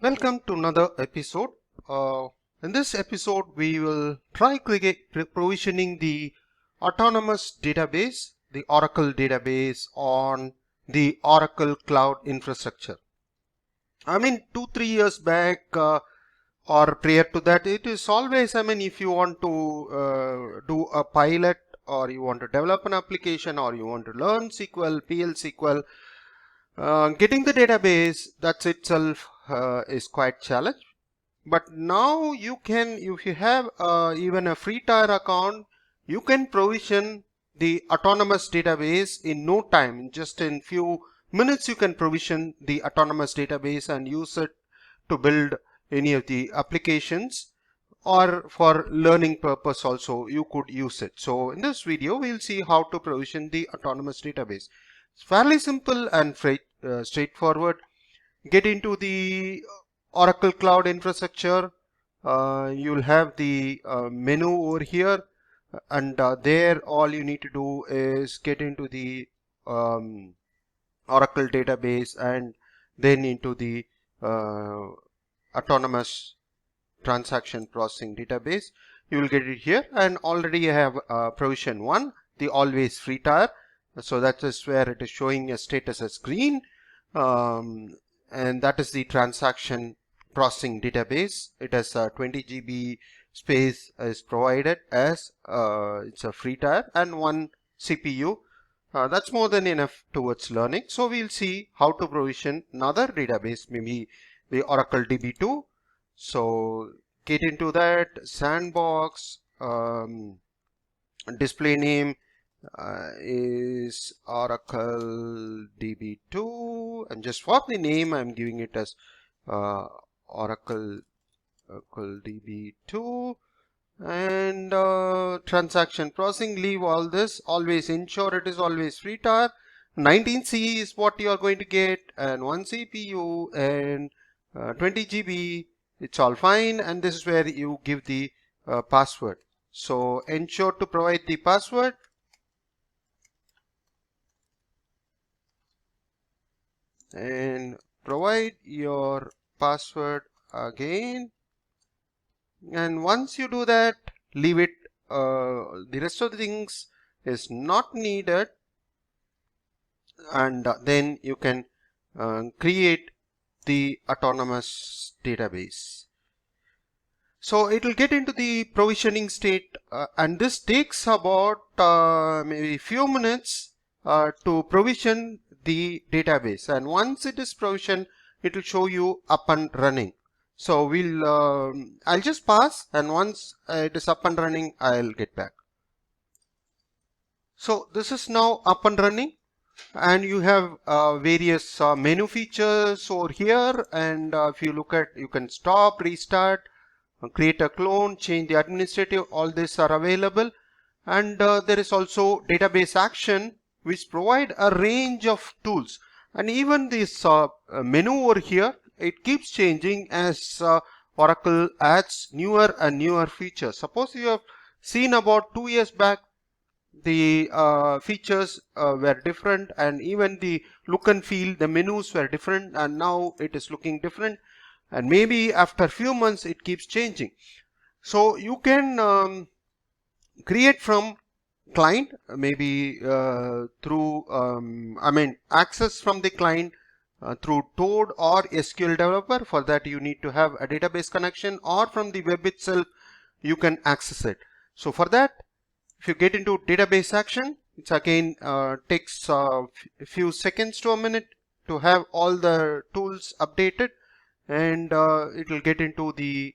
Welcome to another episode. In this episode, we will try provisioning the Autonoumous database, the Oracle database on the Oracle Cloud Infrastructure. 2-3 years back or prior to that, it is always, if you want to do a pilot or you want to develop an application or you want to learn SQL, PL SQL, getting the database, that's itself is quite challenge. But now you can, if you have even a free tier account, you can provision the Autonoumous database in no time. Just in few minutes you can provision the Autonoumous database and use it to build any of the applications, or for learning purpose also you could use it. So in this video we'll see how to provision the Autonoumous database. It's fairly simple and straightforward. Get into the Oracle Cloud Infrastructure. You'll have the menu over here, and there all you need to do is get into the Oracle database and then into the Autonoumous transaction processing database. You will get it here, and already I have provision 1, the always free tier. So that is where it is showing a status as green, and that is the transaction processing database. It has 20 GB space is provided as it's a free tier, and 1 CPU. That's more than enough towards learning. So we'll see how to provision another database, maybe the Oracle DB2. So get into that sandbox. Display name is Oracle DB2, and just for the name I'm giving it as Oracle DB2, and transaction processing, leave all this, always ensure it is always free tier. 19C is what you are going to get, and 1 CPU and 20 GB. It's all fine, and this is where you give the password. So ensure to provide the password. And provide your password again, and once you do that, leave it. The rest of the things is not needed, and then you can create the Autonoumous database. So it will get into the provisioning state, and this takes about maybe few minutes to provision the database, and once it is provisioned, it will show you up and running. So I'll just pause, and once it is up and running, I'll get back. So this is now up and running, and you have various menu features over here, and if you look at, you can stop, restart, create a clone, change the administrative, all these are available. And there is also database action, which provide a range of tools, and even this menu over here, it keeps changing as Oracle adds newer and newer features. Suppose you have seen about 2 years back, the features were different, and even the look and feel, the menus were different, and now it is looking different, and maybe after few months it keeps changing. So you can create from client, maybe through access from the client through Toad or SQL Developer. For that you need to have a database connection, or from the web itself you can access it. So for that, if you get into database action, it's again takes a few seconds to a minute to have all the tools updated, and it will get into the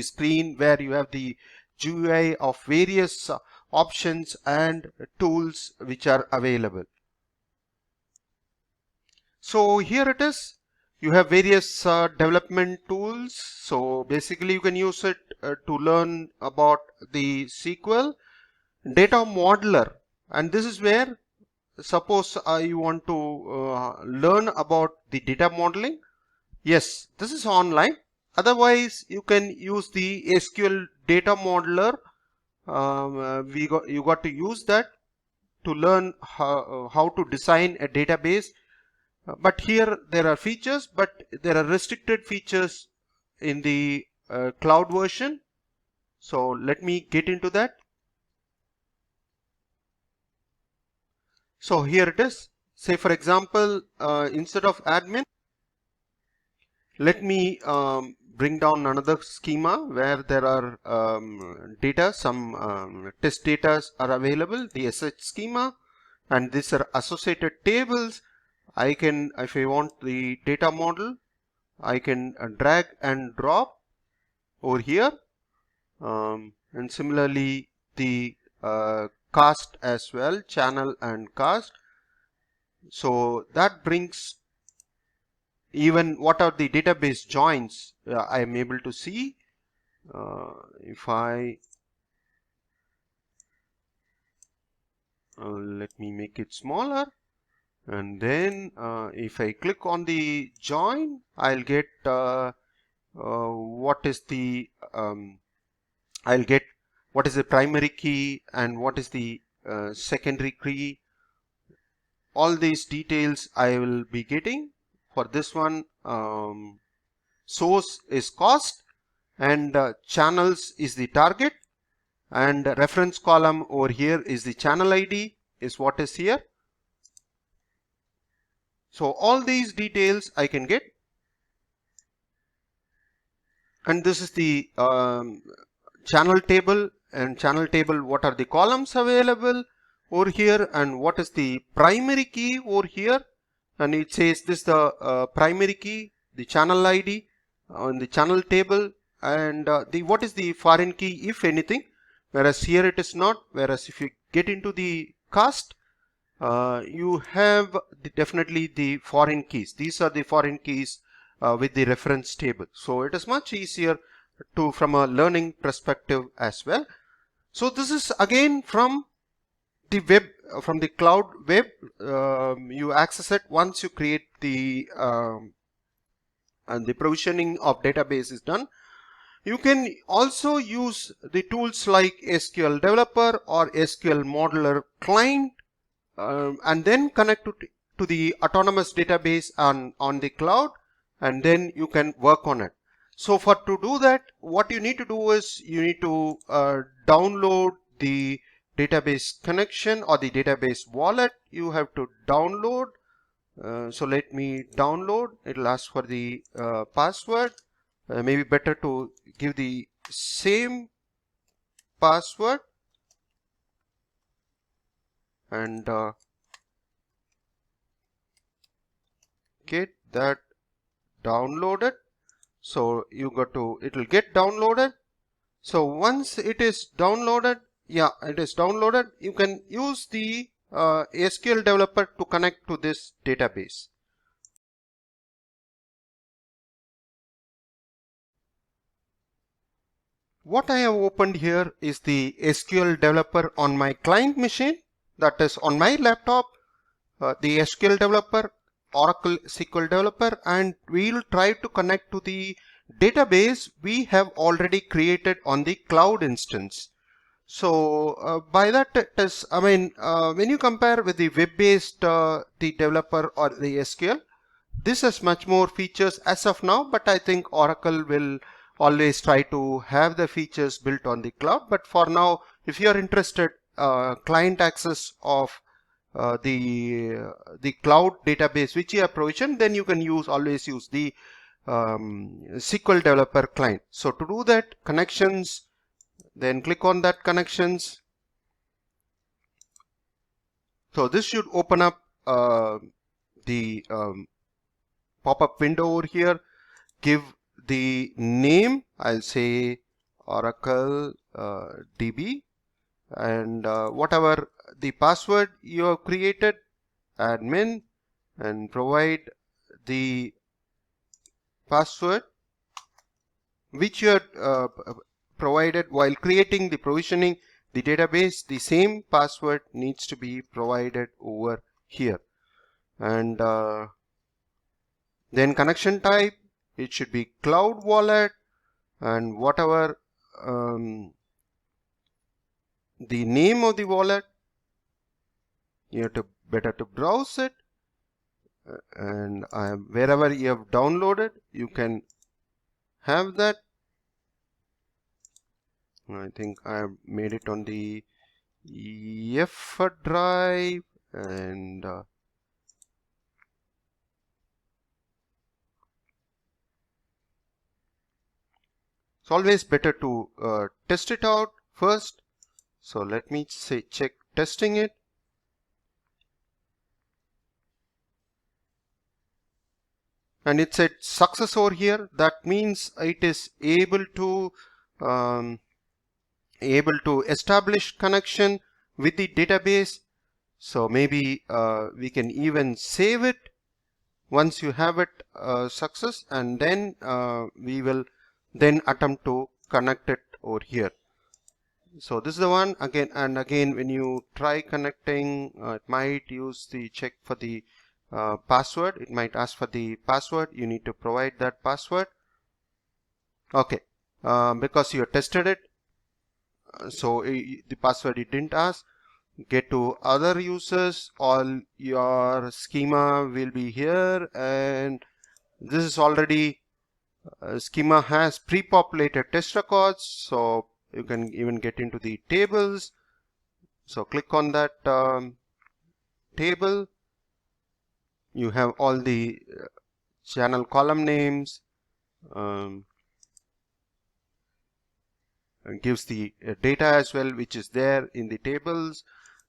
screen where you have the GUI of various options and tools which are available. So here it is. You have various development tools. So basically you can use it to learn about the SQL data modeler, and this is where, suppose you want to learn about the data modeling. Yes, this is online. Otherwise you can use the SQL data modeler. You got to use that to learn how to design a database But here there are features, but there are restricted features in the cloud version. So let me get into that. So here it is. Say for example, instead of admin, let me bring down another schema where there are data, some test data are available, the SH schema, and these are associated tables. I can, if I want the data model, I can drag and drop over here, and similarly the cast as well, channel and cast. So that brings even what are the database joins I am able to see. If I let me make it smaller, and then if I click on the join, I'll get what is the I'll get what is the primary key and what is the secondary key. All these details I will be getting. For this one, source is cost, and channels is the target, and reference column over here is the channel ID is what is here. So all these details I can get, and this is the channel table, and channel table what are the columns available over here, and what is the primary key over here, and it says this the primary key, the channel ID on the channel table, and the what is the foreign key if anything, whereas here it is not. Whereas if you get into the cast, you have definitely the foreign keys. These are the foreign keys with the reference table. So it is much easier to from a learning perspective as well. So this is again from the web, from the cloud web. You access it once you create the and the provisioning of database is done. You can also use the tools like SQL Developer or SQL Modeler Client, and then connect to the Autonoumous database on the cloud, and then you can work on it. So for to do that, what you need to do is you need to download the database connection or the database wallet. You have to download. So let me download. It'll ask for the password. Maybe better to give the same password, and get that downloaded. So you go to, it will get downloaded. So once it is downloaded, yeah, it is downloaded, you can use the SQL Developer to connect to this database. What I have opened here is the SQL Developer on my client machine, that is on my laptop, the SQL Developer, Oracle SQL Developer, and we will try to connect to the database we have already created on the cloud instance. So by that it is, I mean, when you compare with the web-based the developer or the SQL, this has much more features as of now, but I think Oracle will always try to have the features built on the cloud. But for now, if you are interested, client access of the cloud database which you have provisioned, then you can always use the SQL Developer client. So to do that, connections, then click on that connections. So this should open up the pop-up window over here. Give the name, I'll say Oracle DB, and whatever the password you have created, admin, and provide the password which you have provided while creating the provisioning the database. The same password needs to be provided over here, and then connection type, it should be cloud wallet, and whatever the name of the wallet, you have to better to browse it, and wherever you have downloaded, you can have that. I think I have made it on the F drive, and it's always better to test it out first. So let me say check testing it. And it said success over here. That means it is able to establish connection with the database. So maybe we can even save it once you have it success, and then we will then attempt to connect it over here. So this is the one again and again. When you try connecting, it might use the check for the password. It might ask for the password. You need to provide that password. Okay, because you tested it, so the password it didn't ask. Get to other users. All your schema will be here, and this is already schema has pre-populated test records, so you can even get into the tables. So click on that table. You have all the channel column names. And gives the data as well, which is there in the tables.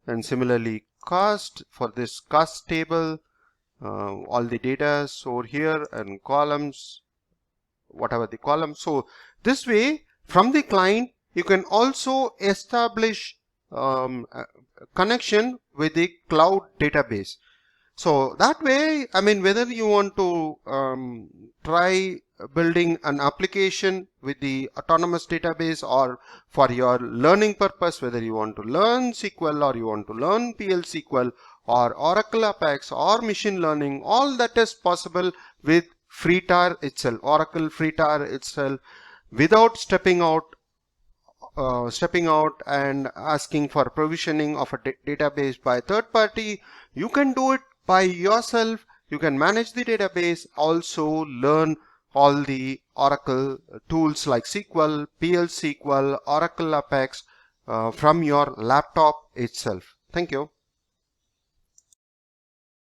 And similarly cost, for this cost table, all the data over here, and columns, whatever the column. So this way, from the client, you can also establish a connection with the cloud database. So that way, I mean, whether you want to try building an application with the Autonoumous database, or for your learning purpose, whether you want to learn SQL or you want to learn PL SQL or Oracle Apex or machine learning, all that is possible with FreeTAR itself, Oracle FreeTAR itself, without stepping out and asking for provisioning of a database by third party. You can do it by yourself. You can manage the database, also learn all the Oracle tools like SQL, PL SQL, Oracle Apex from your laptop itself. Thank you.